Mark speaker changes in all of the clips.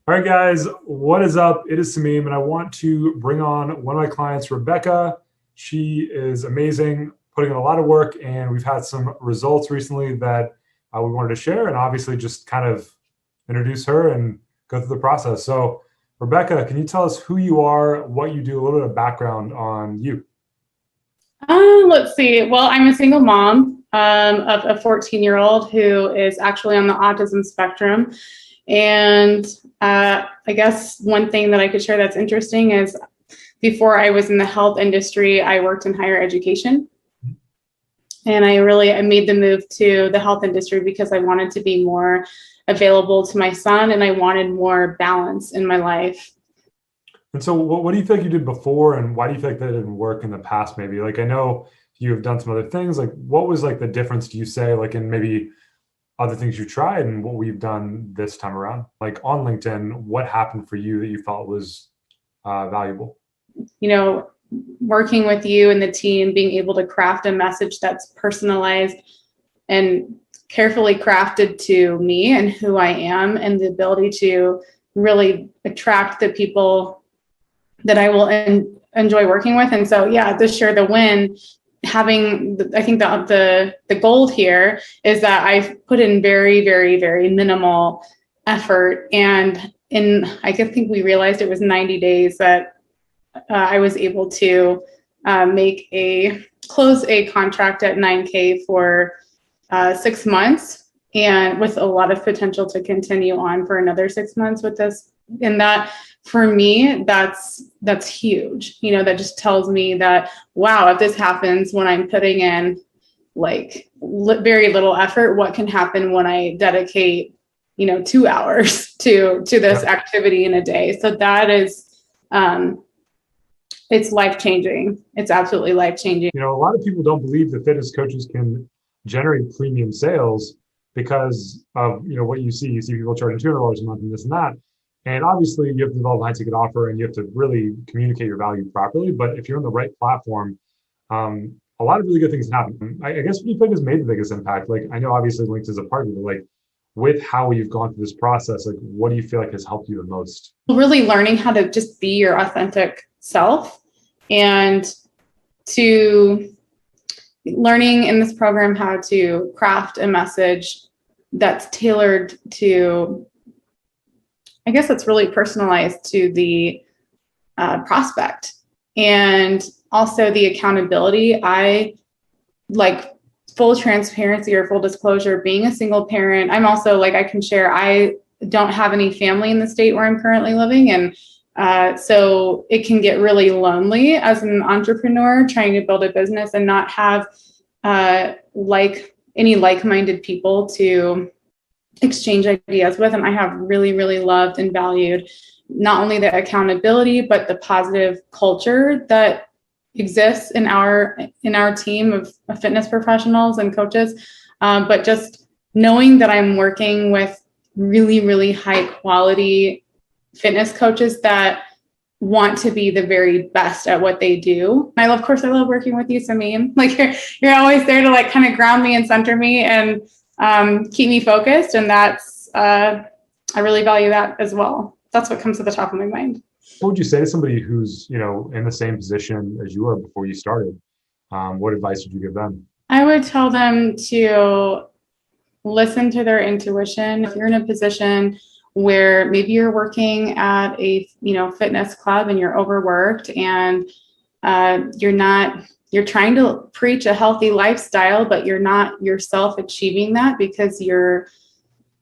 Speaker 1: All right, guys, what is up? It is Samim, and I want to bring on one of my clients, Rebecca. She is amazing, putting in a lot of work, and we've had some results recently that we wanted to share, and obviously just kind of introduce her and go through the process. So, Rebecca, can you tell us who you are, what you do, a little bit of background on you?
Speaker 2: Let's see. Well, I'm a single mom of a 14-year-old who is actually on the autism spectrum. And I guess one thing that I could share that's interesting is before I was in the health industry, I worked in higher education. And I made the move to the health industry because I wanted to be more available to my son and I wanted more balance in my life.
Speaker 1: And so, what do you feel like you did before, and why do you feel like that didn't work in the past? Maybe like I know you have done some other things. Like, what was like the difference? Do you say like in maybe other things you tried and what we've done this time around? Like on LinkedIn, what happened for you that you felt was valuable?
Speaker 2: You know, working with you and the team, being able to craft a message that's personalized and carefully crafted to me and who I am, and the ability to really attract the people that I will enjoy working with. And so, yeah, this year, the win, I think the gold here is that I've put in very, very, very minimal effort. And I think we realized it was 90 days that I was able to close a contract at 9K for 6 months, and with a lot of potential to continue on for another 6 months with this. And that, for me, that's huge. That just tells me that, wow, if this happens when I'm putting in like very little effort, what can happen when I dedicate 2 hours to this
Speaker 1: Yeah.
Speaker 2: activity in a day? So that is it's life changing. It's absolutely life changing.
Speaker 1: A lot of people don't believe that fitness coaches can generate premium sales because of what you see. You see people charging $200 a month and this and that. And obviously, you have to develop a high ticket offer and you have to really communicate your value properly. But if you're on the right platform, a lot of really good things can happen. I guess what do you think has made the biggest impact? Like, I know obviously LinkedIn is a part of it, but like with how you've gone through this process, like what do you feel like has helped you the most?
Speaker 2: Really learning how to just be your authentic self, and to learning in this program how to craft a message that's tailored to, I guess it's really personalized to the prospect, and also the accountability. I like full transparency or full disclosure, being a single parent. I'm also like, I can share, I don't have any family in the state where I'm currently living. And so it can get really lonely as an entrepreneur trying to build a business and not have any like-minded people to exchange ideas with. And I have really, really loved and valued not only the accountability, but the positive culture that exists in our team of fitness professionals and coaches. But just knowing that I'm working with really, really high quality fitness coaches that want to be the very best at what they do. Of course, I love working with you, Samim. Like you're always there to like kind of ground me and center me and keep me focused. And that's, I really value that as well. That's what comes to the top of my mind.
Speaker 1: What would you say to somebody who's, in the same position as you were before you started? What advice would you give them?
Speaker 2: I would tell them to listen to their intuition. If you're in a position where maybe you're working at a fitness club and you're overworked and you're trying to preach a healthy lifestyle, but you're not yourself achieving that because you're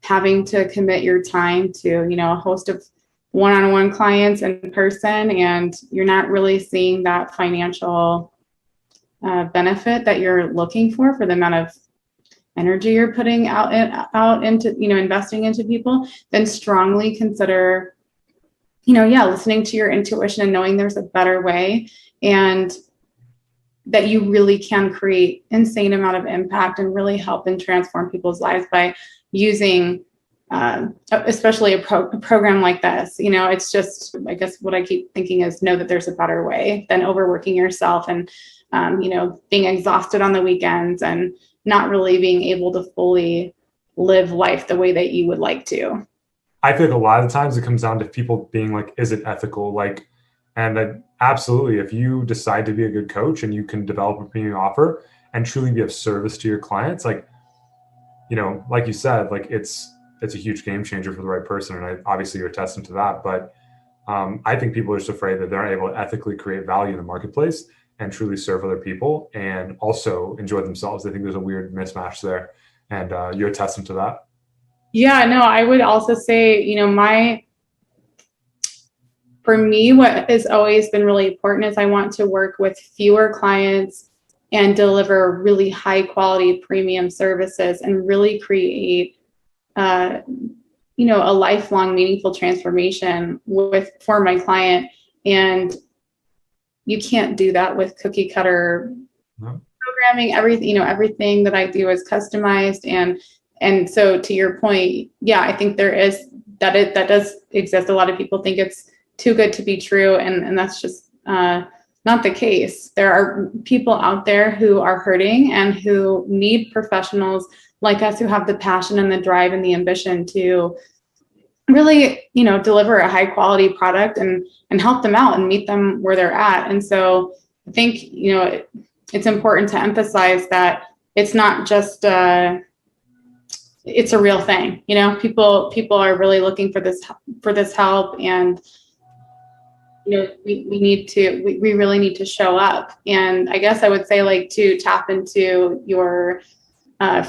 Speaker 2: having to commit your time to a host of one-on-one clients in person, and you're not really seeing that financial benefit that you're looking for the amount of energy you're putting out into investing into people, then strongly consider listening to your intuition and knowing there's a better way, and that you really can create insane amount of impact and really help and transform people's lives by using especially a program like this. It's just, I guess what I keep thinking is know that there's a better way than overworking yourself and being exhausted on the weekends and not really being able to fully live life the way that you would like to.
Speaker 1: I feel like a lot of the times it comes down to people being like, is it ethical? Like, and then absolutely, if you decide to be a good coach and you can develop a premium offer and truly be of service to your clients, like, like you said, like it's a huge game changer for the right person. And obviously you're a testament to that. But I think people are just afraid that they're not able to ethically create value in the marketplace and truly serve other people and also enjoy themselves. I think there's a weird mismatch there. And you're a testament to that.
Speaker 2: Yeah, no, I would also say, for me, what has always been really important is I want to work with fewer clients and deliver really high quality premium services and really create, a lifelong meaningful transformation for my client. And you can't do that with cookie cutter programming. Everything that I do is customized. And so to your point, yeah, I think that does exist. A lot of people think it's too good to be true. And that's just not the case. There are people out there who are hurting and who need professionals like us who have the passion and the drive and the ambition to really, deliver a high quality product and help them out and meet them where they're at. And so I think, it's important to emphasize that it's not just, it's a real thing. People are really looking for this help, and we really need to show up. And I guess I would say, like, to tap into your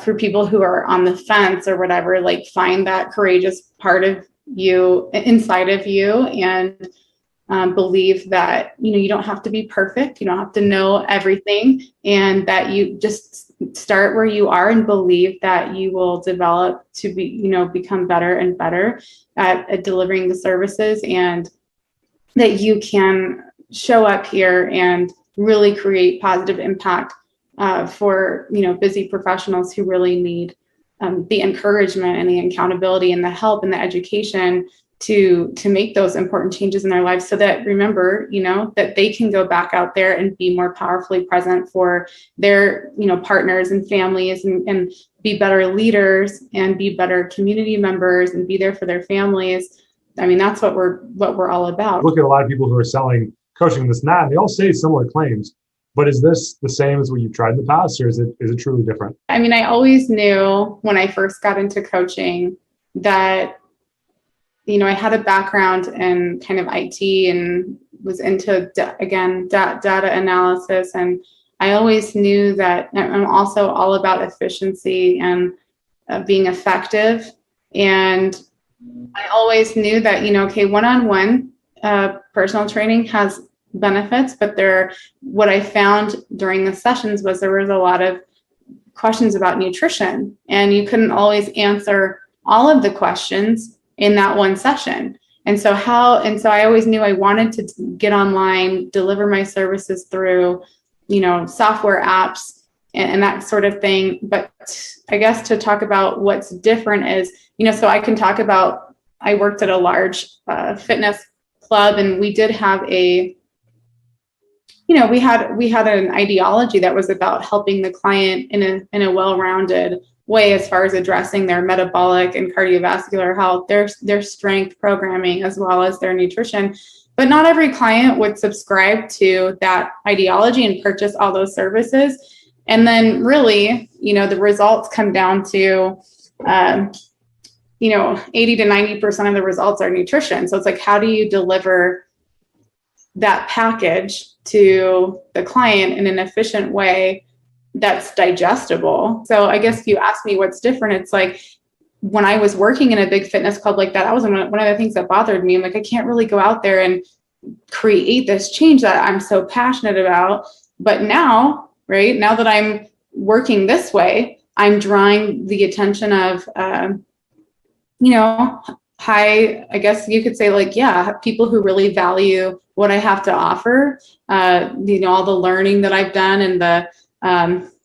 Speaker 2: for people who are on the fence or whatever, like, find that courageous part of you inside of you, and believe that you don't have to be perfect, you don't have to know everything, and that you just start where you are and believe that you will develop to become better and better at delivering the services, and that you can show up here and really create positive impact for busy professionals who really need the encouragement and the accountability and the help and the education to make those important changes in their lives, so that, remember, that they can go back out there and be more powerfully present for their partners and families, and be better leaders and be better community members and be there for their families. I mean, that's what we're all about.
Speaker 1: Look at a lot of people who are selling coaching this and that, and they all say similar claims. But is this the same as what you've tried in the past, or is it truly different?
Speaker 2: I mean, I always knew when I first got into coaching that, I had a background in kind of IT and was into, data analysis. And I always knew that I'm also all about efficiency and being effective. And I always knew that, one-on-one personal training has benefits, but what I found during the sessions was there was a lot of questions about nutrition, and you couldn't always answer all of the questions in that one session. And so I always knew I wanted to get online, deliver my services through, software apps and that sort of thing. But I guess to talk about what's different is, so I can talk about, I worked at a large fitness club, and we did have we had an ideology that was about helping the client in a well-rounded way, as far as addressing their metabolic and cardiovascular health, their strength programming, as well as their nutrition. But not every client would subscribe to that ideology and purchase all those services. And then really, the results come down to 80 to 90% of the results are nutrition. So it's like, how do you deliver that package to the client in an efficient way that's digestible? So I guess if you ask me what's different, it's like, when I was working in a big fitness club like that was one of the things that bothered me. I'm like, I can't really go out there and create this change that I'm so passionate about. But now, right now that I'm working this way, I'm drawing the attention of, high, I guess you could say, like, people who really value what I have to offer, all the learning that I've done, and the,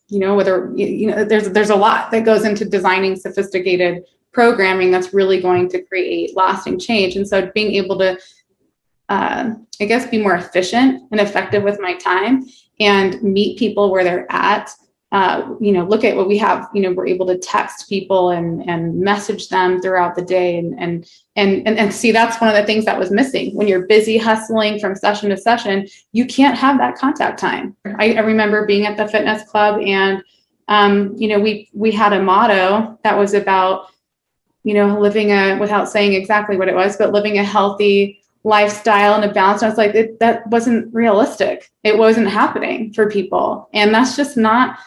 Speaker 2: there's a lot that goes into designing sophisticated programming that's really going to create lasting change. And so being able to, be more efficient and effective with my time and meet people where they're at, look at what we have. We're able to text people and message them throughout the day, and see, that's one of the things that was missing. When you're busy hustling from session to session, you can't have that contact time. I remember being at the fitness club, and we had a motto that was about living without saying exactly what it was, but living a healthy lifestyle and a balance. And I was like, that wasn't realistic. It wasn't happening for people. And that's just not,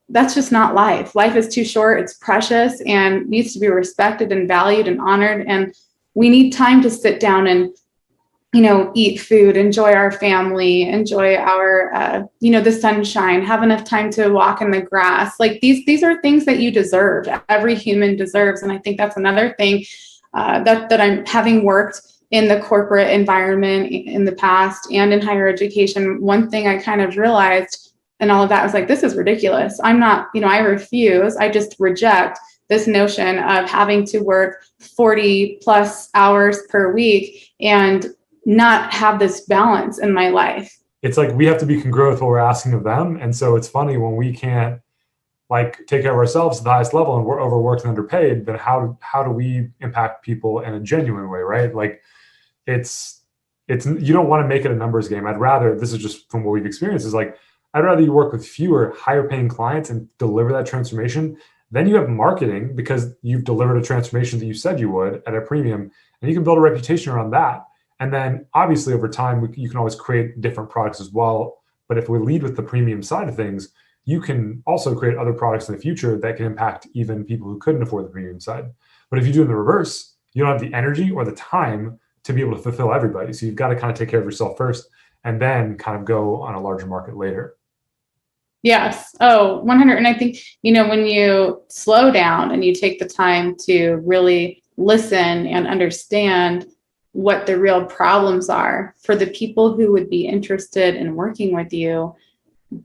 Speaker 2: that's just not life. Life is too short. It's precious and needs to be respected and valued and honored. And we need time to sit down and, eat food, enjoy our family, enjoy our, the sunshine, have enough time to walk in the grass. Like these are things that you deserve. Every human deserves. And I think that's another thing that I'm, having worked in the corporate environment in the past and in higher education. One thing I kind of realized and all of that was like, this is ridiculous. I'm not, I refuse. I just reject this notion of having to work 40 plus hours per week and not have this balance in my life.
Speaker 1: It's like we have to be congruent with what we're asking of them. And so it's funny when we can't take care of ourselves at the highest level and we're overworked and underpaid, then how do we impact people in a genuine way, right? Like it's you don't want to make it a numbers game. I'd rather, this is just from what we've experienced, is like, I'd rather you work with fewer higher paying clients and deliver that transformation. Then you have marketing because you've delivered a transformation that you said you would at a premium, and you can build a reputation around that. And then obviously over time, you can always create different products as well. But if we lead with the premium side of things, you can also create other products in the future that can impact even people who couldn't afford the premium side. But if you do in the reverse, you don't have the energy or the time to be able to fulfill everybody. So you've got to kind of take care of yourself first and then kind of go on a larger market later.
Speaker 2: Yes. Oh, 100. And I think, when you slow down and you take the time to really listen and understand what the real problems are for the people who would be interested in working with you,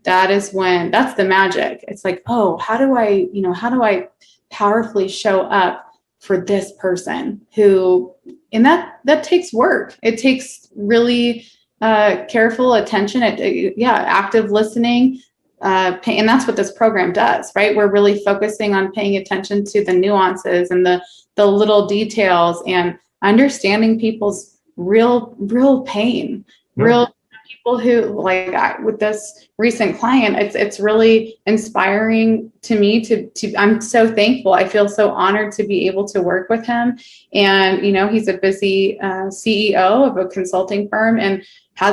Speaker 2: that's the magic. It's like, oh, how do I powerfully show up for this person who, and that takes work. It takes really careful attention, active listening, and that's what this program does, right? We're really focusing on paying attention to the nuances and the little details and understanding people's real pain, real people who, with this recent client, it's really inspiring to me to I'm so thankful. I feel so honored to be able to work with him. And, he's a busy CEO of a consulting firm and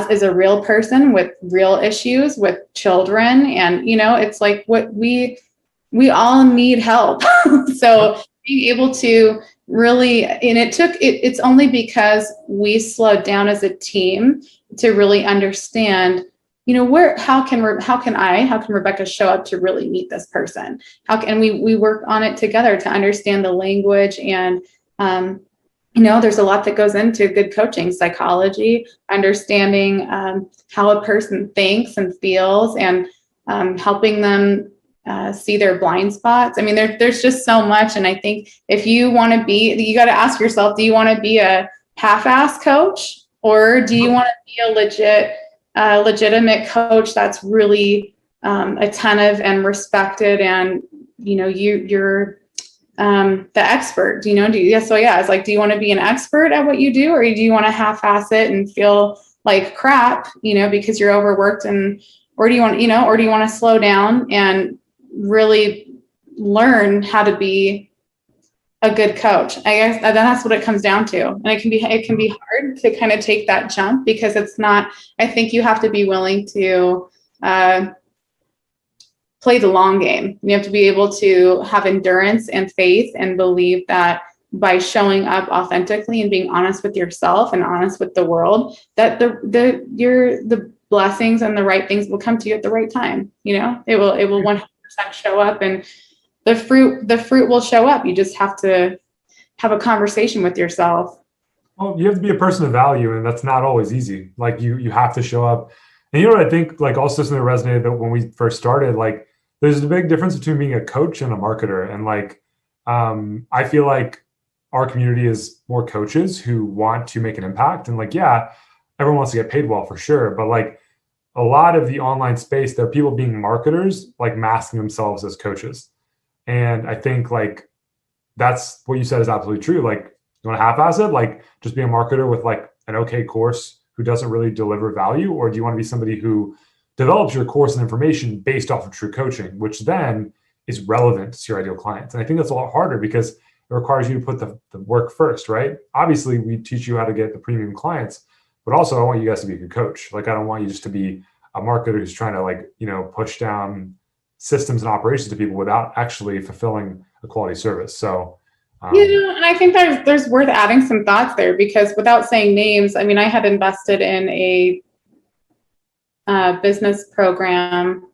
Speaker 2: is a real person with real issues with children. And, it's like what we all need help. So being able to really, and it's only because we slowed down as a team to really understand, how can Rebecca show up to really meet this person? How can we work on it together to understand the language? And, there's a lot that goes into good coaching, psychology, understanding how a person thinks and feels, and helping them see their blind spots. I mean, there's just so much. And I think if you want to you got to ask yourself, do you want to be a half-ass coach, or do you want to be a legitimate coach that's really attentive and respected, and you're the expert? It's like, do you want to be an expert at what you do, or do you want to half-ass it and feel like crap, because you're overworked, or do you want to slow down and really learn how to be a good coach? I guess that's what it comes down to. And it can be hard to kind of take that jump, because it's not, I think you have to be willing to play the long game. You have to be able to have endurance and faith and believe that by showing up authentically and being honest with yourself and honest with the world, that the blessings and the right things will come to you at the right time. It will 100% show up, and the fruit will show up. You just have to have a conversation with yourself.
Speaker 1: Well, you have to be a person of value, and that's not always easy. Like you have to show up. And what I think, also something that resonated that when we first started, there's a big difference between being a coach and a marketer. And I feel like our community is more coaches who want to make an impact. And everyone wants to get paid well for sure. But a lot of the online space, there are people being marketers, like masking themselves as coaches. And I think like that's what you said is absolutely true. Like, you want to half-ass it, like just be a marketer with like an okay course who doesn't really deliver value, or do you want to be somebody who develops your course and information based off of true coaching, which then is relevant to your ideal clients? And I think that's a lot harder because it requires you to put the work first, right? Obviously, we teach you how to get the premium clients, but also I want you guys to be a good coach. Like, I don't want you just to be a marketer who's trying to like, push down systems and operations to people without actually fulfilling a quality service. So,
Speaker 2: and I think there's worth adding some thoughts there, because without saying names, I mean, I had invested in a business program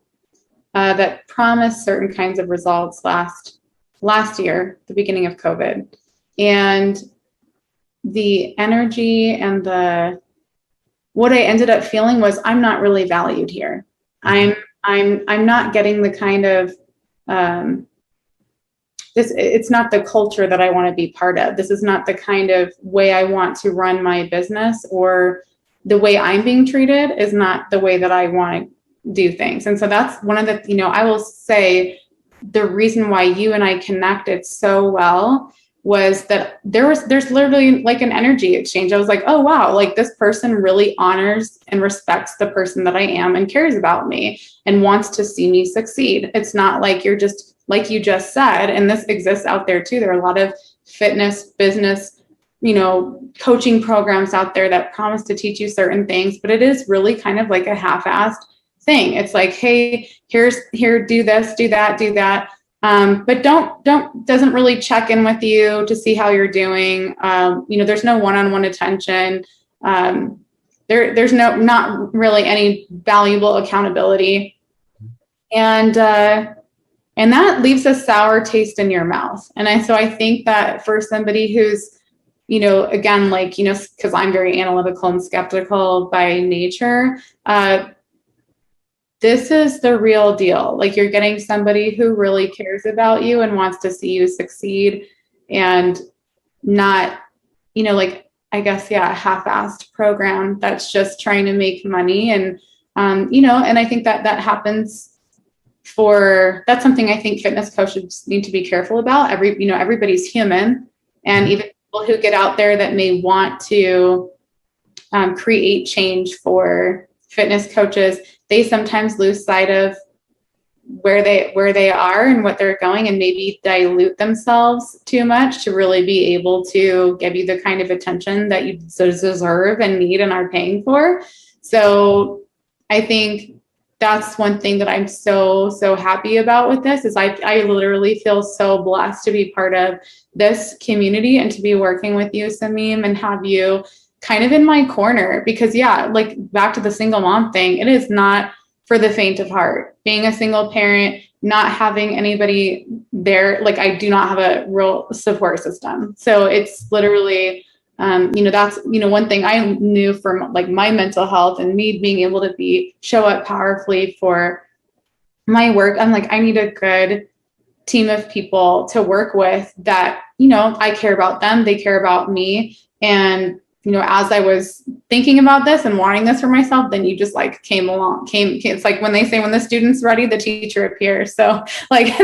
Speaker 2: that promised certain kinds of results last year, the beginning of COVID, and the energy and what I ended up feeling was I'm not really valued here. I'm not getting the kind of it's not the culture that I want to be part of. This is not the kind of way I want to run my business, or the way I'm being treated is not the way that I want to do things. And so that's one of the, I will say the reason why you and I connected so well was that there's literally like an energy exchange. I was like, oh, wow, like this person really honors and respects the person that I am and cares about me and wants to see me succeed. It's not like you're just, like you just said, and this exists out there too. There are a lot of fitness, business, coaching programs out there that promise to teach you certain things, but it is really kind of like a half-assed thing. It's like, hey, here, do this, do that, do that. But doesn't really check in with you to see how you're doing. There's no one-on-one attention. There's not really any valuable accountability. And that leaves a sour taste in your mouth. And so I think that for somebody who's, again, like, because I'm very analytical and skeptical by nature, this is the real deal. Like, you're getting somebody who really cares about you and wants to see you succeed, and not, I guess, a half-assed program that's just trying to make money. And, and I think that happens that's something I think fitness coaches need to be careful about. Everybody's human, and even people who get out there that may want to create change for fitness coaches, they sometimes lose sight of where they are and what they're going, and maybe dilute themselves too much to really be able to give you the kind of attention that you deserve and need and are paying for. So I think that's one thing that I'm so happy about with this is I literally feel so blessed to be part of this community and to be working with you, Samim, and have you kind of in my corner, because like back to the single mom thing, it is not for the faint of heart. Being a single parent, not having anybody there, like I do not have a real support system. So it's literally that's, one thing I knew from like my mental health and me being able to show up powerfully for my work. I'm like, I need a good team of people to work with that, I care about them, they care about me. And, as I was thinking about this and wanting this for myself, then you just like came. It's like when they say, when the student's ready, the teacher appears. So like,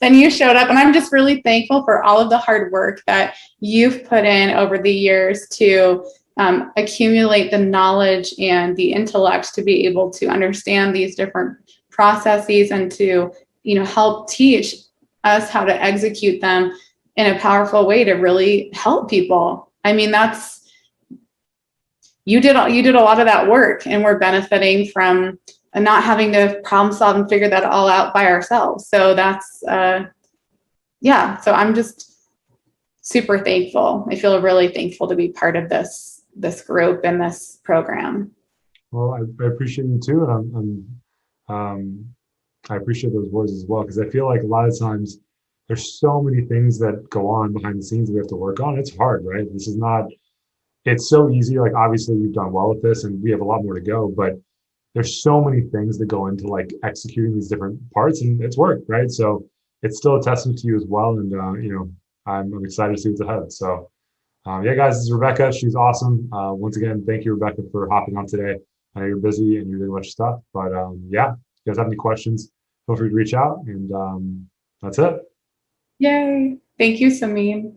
Speaker 2: then you showed up, and I'm just really thankful for all of the hard work that you've put in over the years to accumulate the knowledge and the intellect to be able to understand these different processes and to, help teach us how to execute them in a powerful way to really help people. I mean, you did a lot of that work, and we're benefiting from not having to problem solve and figure that all out by ourselves. So that's, so I'm just super thankful. I feel really thankful to be part of this group and this program.
Speaker 1: Well, I appreciate you too. And I appreciate those words as well, because I feel like a lot of times there's so many things that go on behind the scenes that we have to work on. It's hard, right? It's so easy. Like, obviously you've done well with this and we have a lot more to go, but there's so many things that go into like executing these different parts, and it's work, right? So it's still a testament to you as well. And, I'm excited to see what's ahead. So guys, this is Rebecca. She's awesome. Once again, thank you, Rebecca, for hopping on today. I know you're busy and you're doing a bunch of stuff, but yeah, if you guys have any questions, feel free to reach out, and that's it.
Speaker 2: Yay. Thank you, Samin.